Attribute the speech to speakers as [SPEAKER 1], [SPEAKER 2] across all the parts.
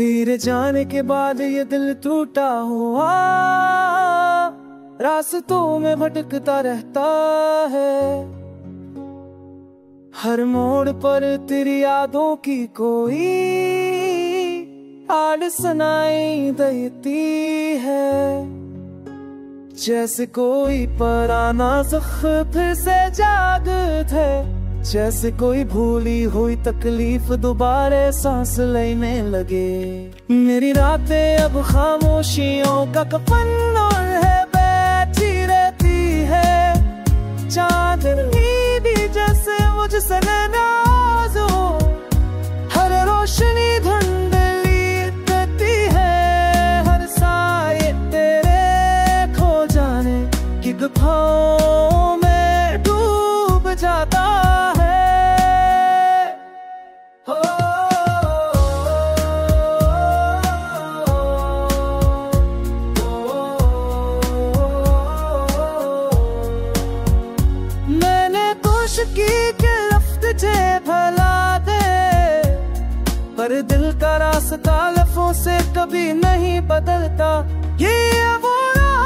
[SPEAKER 1] तेरे जाने के बाद ये दिल टूटा हुआ रास्तों में भटकता रहता है। हर मोड़ पर तेरी यादों की कोई आड़ सुनाई देती है, जैसे कोई पुराना ज़ख्म फिर से जागता है, जैसे कोई भूली हुई तकलीफ दोबारा सांस लेने लगे। मेरी रातें अब खामोशियों का कफन और है बैठी रहती है, चांदनी भी जैसे मुझसे नाराज़ हो, हर रोशनी धुंधली देती है, हर साये तेरे खो जाने की गुफाओं में डूब जाता है। मैंने कोशिश की कि लफ्ज़ तुझे भुला दे, पर दिल का रास्ता लफ्ज़ों से कभी नहीं बदलता। ये वो राह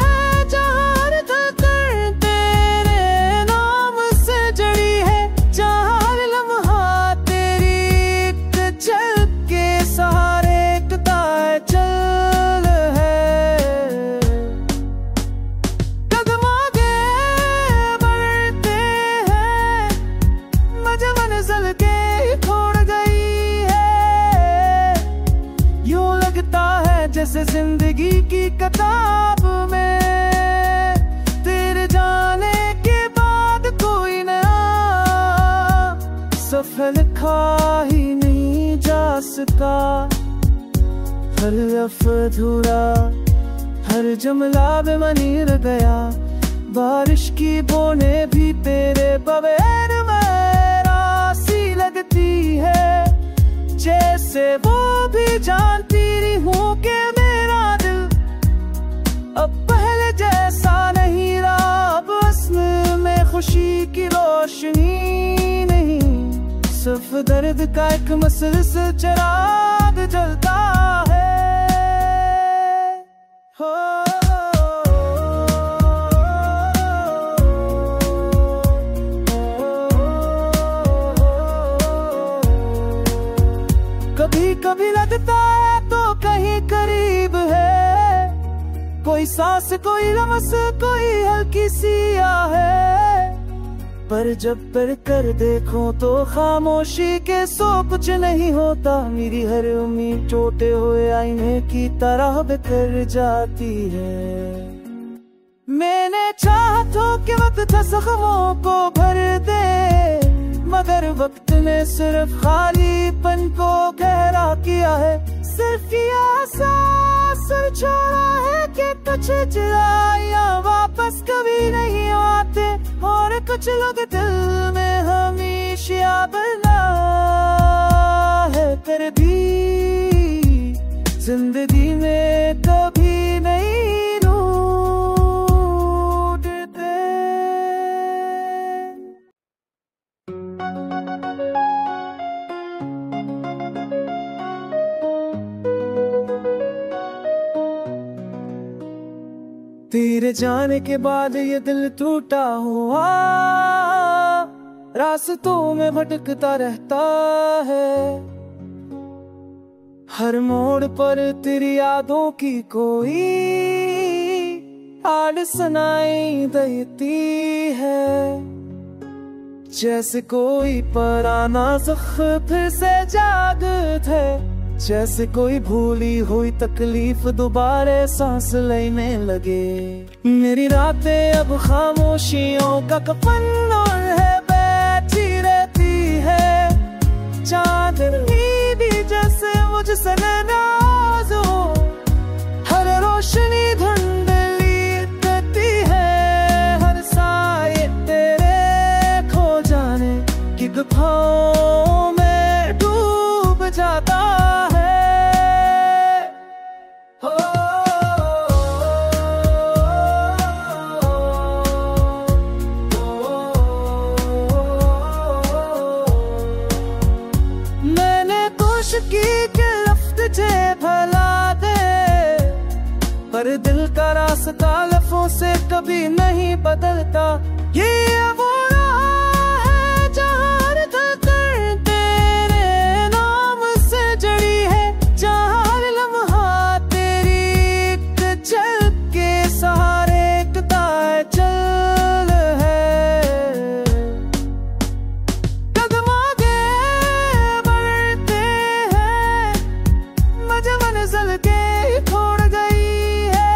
[SPEAKER 1] है जहाँ हर धड़कन तेरे नाम से जड़ी है, जहाँ हर लम्हा तेरी एक झलक के सहारे एकता चल है। कदम आगे बढ़ते हैं, मुझे मंजिल के छोड़ गई है, यूं लगता है जैसे जिंदगी की किताब में तेरे जाने के बाद कोई नया सफ़र लिखा ही नहीं जा सका। हर लफ्ज़ अधूरा, हर जुमला बेमानी रह गया, बारिश की बूंदें भी तेरे बगैर सी लगती है, जैसे वो भी जानती नहीं हूँ कि मेरा दिल अब पहले जैसा नहीं रहा। अब असल में खुशी की रोशनी नहीं, सिर्फ दर्द का एक मुसलसल चिराग जलता है। हो कभी कभी लगता है तो कहीं करीब है, कोई सांस कोई लम्स कोई हल्की सी आह है, पर जब पर कर देखो तो खामोशी के सो कुछ नहीं होता। मेरी हर उम्मीद टूटे हुए आईने की तरह बिखर जाती है। मैंने चाहा तो कि वक्त जख्मों को भर दे, मगर वक्त ने सिर्फ खालीपन को गहरा किया है। सिर्फ ये एहसास छोड़ा है कि कुछ चिराया वापस कभी नहीं आते, और कुछ लोग दिल में हमेशा बना है, फिर भी जिंदगी में कभी नहीं तेरे जाने के बाद ये दिल टूटा हुआ रास्तों में भटकता रहता है। हर मोड़ पर तेरी यादों की कोई आड़ सुनाई देती है, जैसे कोई पुराना ज़ख्म फिर से जागता है, जैसे कोई भूली हुई तकलीफ दोबारा सांस लेने लगे। मेरी रातें अब खामोशियों का कफन और है बैठी रहती है, चांदनी भी जैसे मुझसे नाराज़ हो, हर रोशनी धुंधली देती है, हर साये तेरे खो जाने की गुफाओं में डूब जाता है। मैंने कोशिश की कि लफ्ज़ दिल का रास्ता लफ्ज़ों से कभी नहीं बदलता। ये वो राह है जहाँ हर धड़कन तेरे नाम से जड़ी है, जहाँ हर लम्हा तेरी एक झलक के सहारे कताए चल है। कदम आगे बढ़ते हैं, मजे मंजिल के छोड़ गई है।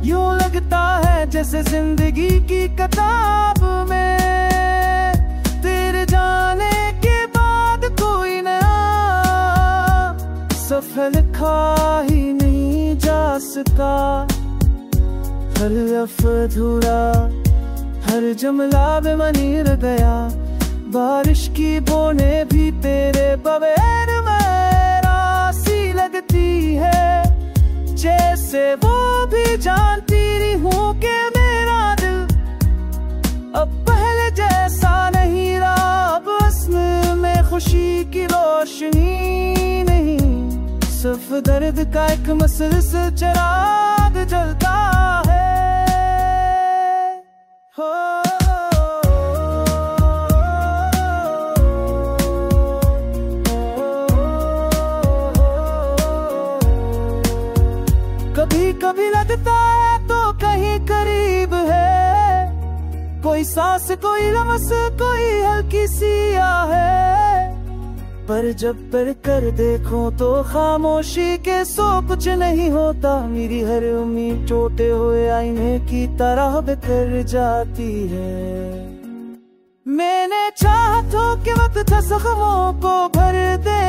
[SPEAKER 1] यूं लगता है जैसे जिंदगी की किताब में तेरे जाने के बाद कोई नया सफर लिखा ही नहीं जा सका। हर लफ्ज़ अधूरा, हर जुमला बेमानी रह गया। बारिश की बूंदें भी तेरे बगैर सी लगती है, जैसे वो भी जानती रही हूँ कि मेरा दिल अब पहले जैसा नहीं रहा। अब असल में खुशी की रोशनी नहीं, सिर्फ दर्द का एक मुसलसल चिराग जलता है। हो कभी कभी लगता है तो कहीं करीब है, कोई सांस कोई लम्स कोई हल्की सी आह है। पर जब पर कर देखो तो खामोशी के सो कुछ नहीं होता। मेरी हर उम्मीद टूटे हुए आईने की तरह बिखर जाती है। मैंने चाहा तो कि वक्त जख्मों को भर दे,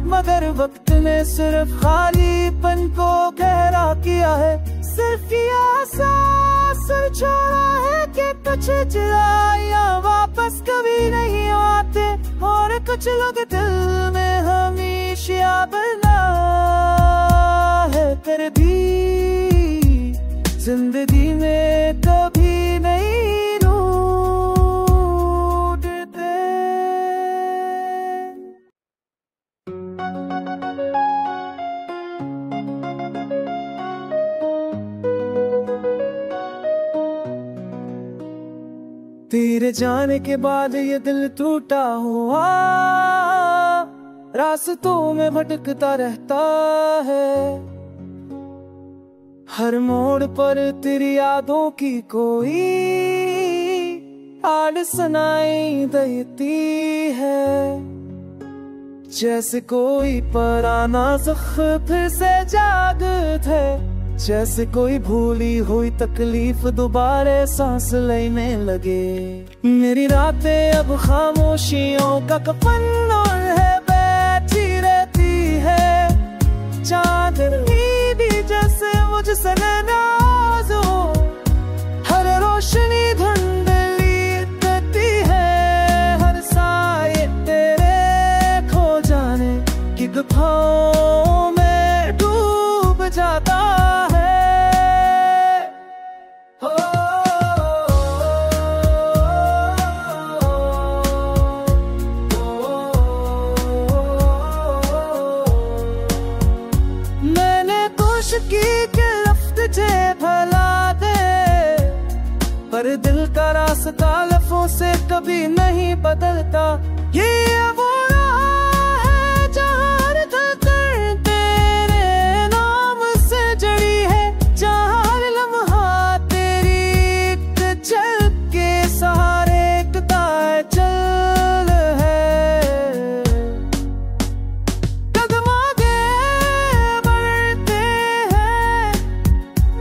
[SPEAKER 1] मगर वक्त ने सिर्फ खालीपन को गहरा किया है। सिर्फ ये एहसास छोड़ा है कि कुछ चिराया वापस कभी नहीं आते, और कुछ लोग दिल में हमेशा बना है। कर भी जिंदगी में कभी नहीं तेरे जाने के बाद ये दिल टूटा हुआ रास्तों में भटकता रहता है। हर मोड़ पर तेरी यादों की कोई आड़ सुनाई देती है, जैसे कोई पुराना ज़ख्म फिर से जागता है। जैसे कोई भूली हुई तकलीफ दोबारा सांस लेने लगे। मेरी रातें अब खामोशियों का कफन और है बैठी रहती है। चांदनी भी जैसे मुझसे नाराज हो, हर रोशनी धुंधली करती है। हर साये तेरे खो जाने की गुफाओं में डूब जाता है। की के लफ्ज़ तुझे भला दे, पर दिल का रास्ता लफ्ज़ों से कभी नहीं बदलता। ये वो राह है जहाँ हर धड़कन तेरे नाम से जड़ी है, जहाँ हर लम्हा तेरी एक झलक के सहारे कताए चल है। कदम आगे बढ़ते हैं,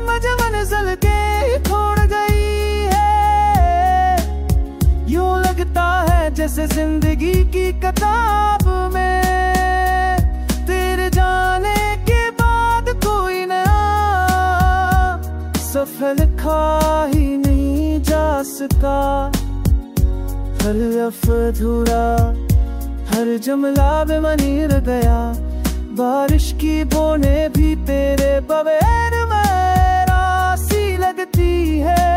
[SPEAKER 1] मजे मंजिल के छोड़ गई है। यूं लगता है जैसे जिंदगी की किताब में तेरे जाने के बाद कोई नया सफर लिखा ही नहीं जा सका। हर लफ्ज़ अधूरा, हर जुमला बेमानी रह गया। बारिश की बूंदें भी तेरे बगैर सी लगती है,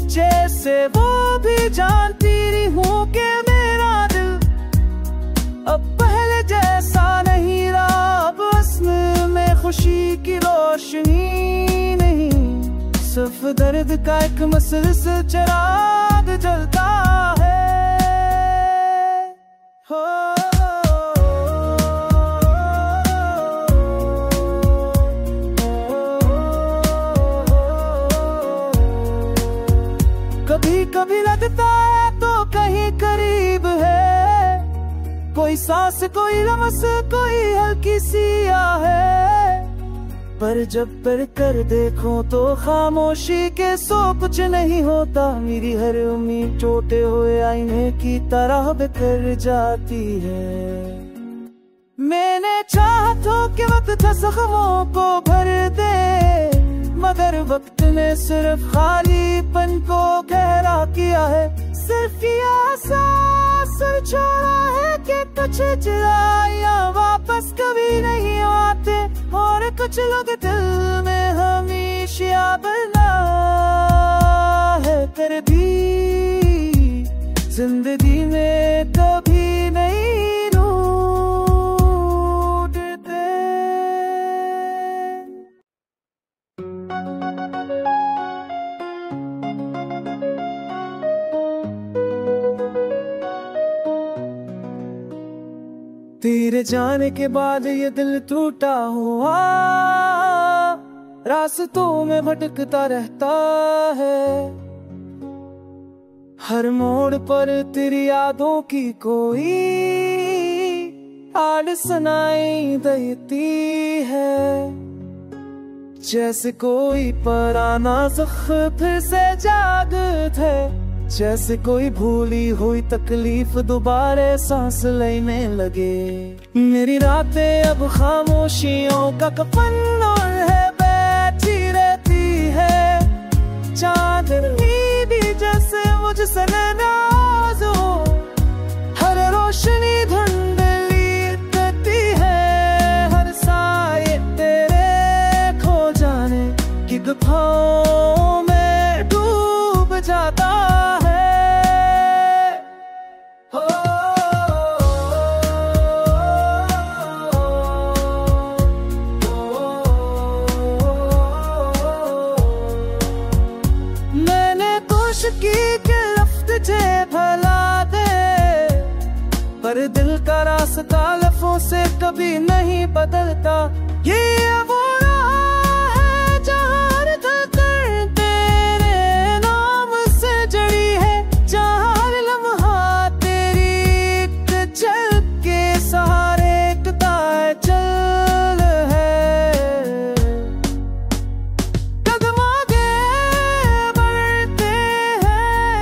[SPEAKER 1] जैसे वो भी जानती रही हूँ कि मेरा दिल अब पहले जैसा नहीं रहा। अब असल में खुशी की रोशनी रोशनी नहीं, सिर्फ दर्द का एक मुसलसल चिराग जलता है। हो कभी कभी लगता है तो कहीं करीब है, कोई सांस कोई लम्स कोई हल्की सी है, पर जब पढ़ कर देखो तो खामोशी के सो कुछ नहीं होता। मेरी हर उम्मीद टूटे हुए आईने की तरह बिखर जाती है। मैंने चाहा तो कि वक्त जख्मों को भर दे, मगर वक्त ने सिर्फ खालीपन को गहरा किया है। सिर्फ ये एहसास छोड़ा है कि कुछ चिराया वापस कभी नहीं आते, और कुछ लोग दिल में हमेशा बना है, फिर भी जिंदगी में कभी नहीं तेरे जाने के बाद ये दिल टूटा हुआ रास्तों में भटकता रहता है। हर मोड़ पर तेरी यादों की कोई आड़ सुनाई देती है, जैसे कोई पुराना ज़ख्म फिर से जागता है, जैसे कोई भूली हुई तकलीफ दोबारा सांस लेने लगे। मेरी रातें अब खामोशियों का कफन और है बैठी रहती है, चांदनी भी जैसे मुझसे नाराज हो, हर रोशनी धुंधली करती है, हर साये तेरे खो जाने की गुफाओं में डूब जाता है। मैंने कोशिश की कि लफ्ज़ तुझे भुला दे, पर दिल का रास्ता लफ्ज़ों से कभी नहीं बदलता। ये वो राह है जहाँ हर धड़कन तेरे नाम से जड़ी है, जहाँ हर लम्हा तेरी एक झलक के सहारे कतार चल है। कदम आगे बढ़ते हैं,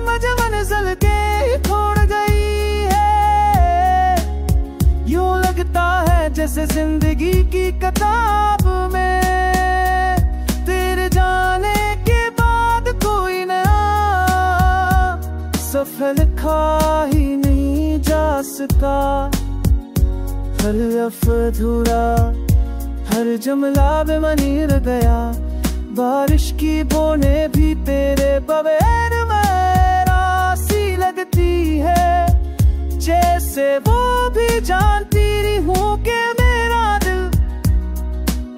[SPEAKER 1] मुझे मंजिल के छोड़ गई है, यूं लगता है जैसे जिंदगी की किताब में तेरे जाने के बाद कोई नया सफर लिखा ही नहीं जा सका। हर लफ्ज़ अधूरा, हर जुमला बेमानी रह गया, बारिश की बूंदें भी तेरे बगैर सी लगती है, जैसे वो भी जानती नहीं हूँ कि मेरा दिल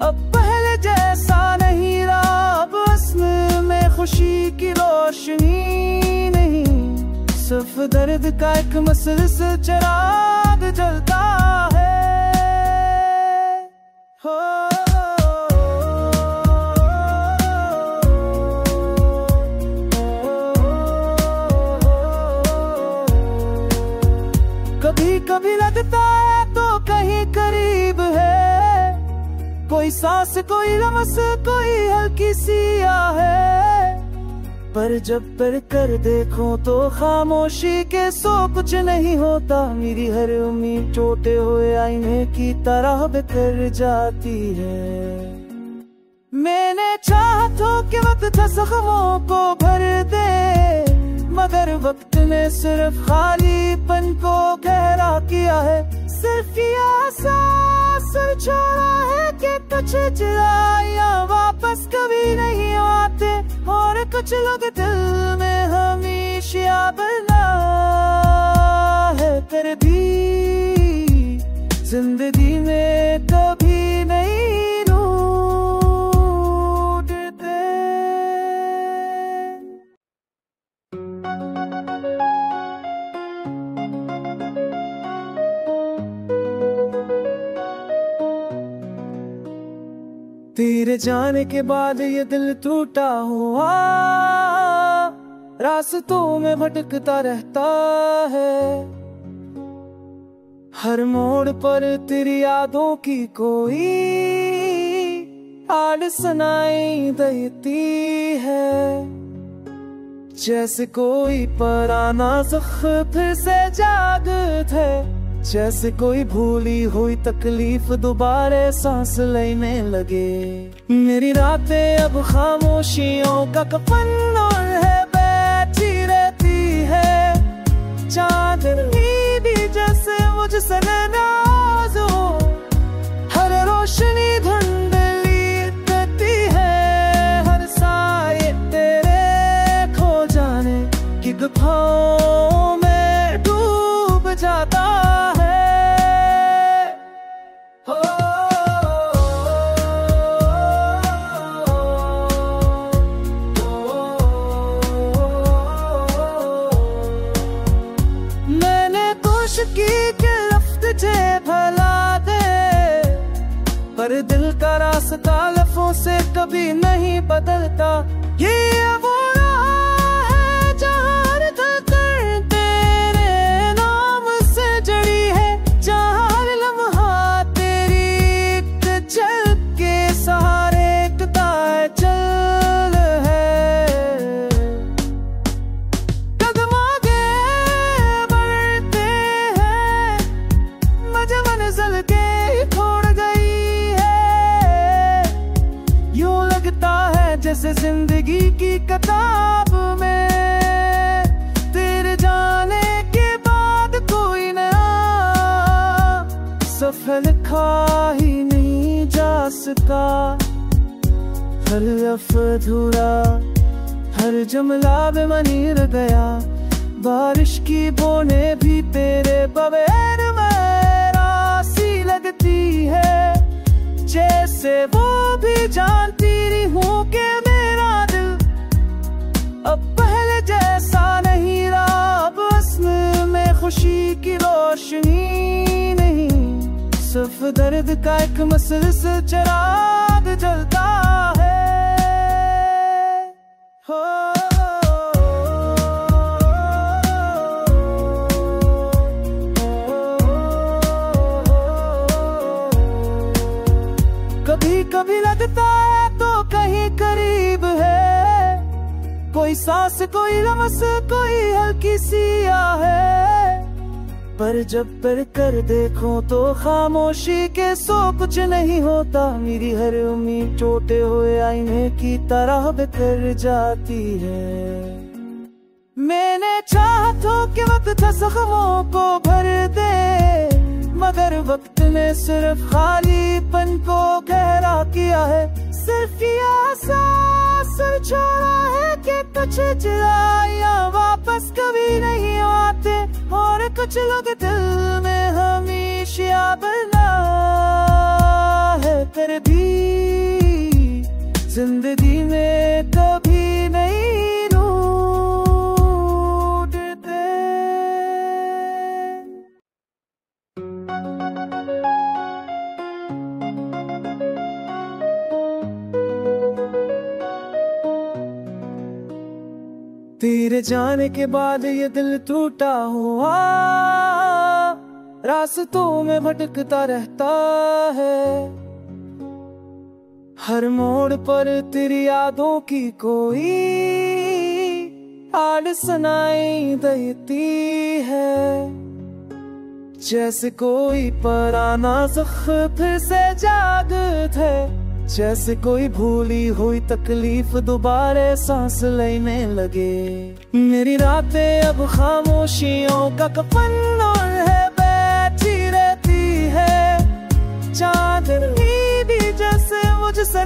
[SPEAKER 1] अब पहले जैसा नहीं रहा। अब असल में खुशी की रोशनी नहीं, सिर्फ दर्द का एक मुसलसल चिराग जलता है। हो कभी कभी लगता है तो कहीं करीब है, कोई सांस कोई लम्स कोई हल्की सी है, पर जब पढ़ कर देखो तो खामोशी के सो कुछ नहीं होता। मेरी हर उम्मीद टूटे हुए आईने की तरह बिखर जाती है। मैंने चाहा तो कि वक्त जख्मों को भर दे, मगर वक्त ने सिर्फ खालीपन को गहरा किया है। सिर्फ ये एहसास छोड़ा है कि कुछ चिराया वापस कभी नहीं आते, और कुछ लोग दिल में हमेशा बना है, फिर भी जिंदगी में कभी नहीं रू तेरे जाने के बाद ये दिल टूटा हुआ रास्तों में भटकता रहता है। हर मोड़ पर तेरी यादों की कोई आड़ सुनाई देती है, जैसे कोई पुराना ज़ख्म फिर से जागता है, जैसे कोई भूली हुई तकलीफ दोबारा सांस लेने लगे। मेरी रातें अब खामोशियों का कफन और है बैठी रहती है, चांदनी भी जैसे मुझसे नाराज हो, हर रोशनी धुंधली करती है, हर साये तेरे खो जाने की गुफाओं में डूब जाता है। मैंने कोशिश की कि लफ्ज़ तुझे भुला दे, पर दिल का रास्ता लफ्ज़ों से कभी नहीं बदलता। ये वो राह है जहाँ हर धड़कन तेरे नाम से जड़ी है, जहाँ हर लम्हा तेरी एक झलक के सहारे एकता चल है। कदम आगे बढ़ते हैं, मुझे मंजिल के छोड़ गई है, यूं लगता है जैसे जिंदगी की किताब में तेरे जाने के बाद कोई नया सफर लिखा ही नहीं जा सका। हर लफ्ज़ अधूरा, हर जुमला बेमानी रह गया, बारिश की बूंदें भी तेरे बगैर सी लगती है, जैसे वो भी जानती रही हूँ कि मेरा दिल अब पहले जैसा नहीं रहा, अब अस्ल में खुशी की रोशनी नहीं, सिर्फ दर्द का एक मुसलसल चिराग जलता है। हो कभी कभी लगता है तो कहीं करीब है, कोई सांस कोई लम्स कोई हल्की सी है, पर जब पढ़ कर देखो तो खामोशी के सो कुछ नहीं होता। मेरी हर उम्मीद टूटे हुए आईने की तरह बिखर जाती है। मैंने चाहतों के वक्त जख्मों को भर दे, मगर वक्त ने सिर्फ खालीपन को गहरा किया है। सिर्फ ये एहसास छोड़ा है कि कुछ चिराया वापस कभी नहीं आते, और कुछ लोग दिल में हमेशा बना है, फिर भी जिंदगी में कभी नहीं तेरे जाने के बाद ये दिल टूटा हुआ रास्तों में भटकता रहता है। हर मोड़ पर तेरी यादों की कोई आड़ सुनाई देती है, जैसे कोई पुराना ज़ख्म फिर से जागता है, जैसे कोई भूली हुई तकलीफ दोबारा सांस लेने लगे। मेरी रातें अब खामोशियों का कफन और है बैठी रहती है, चांदनी भी जैसे मुझसे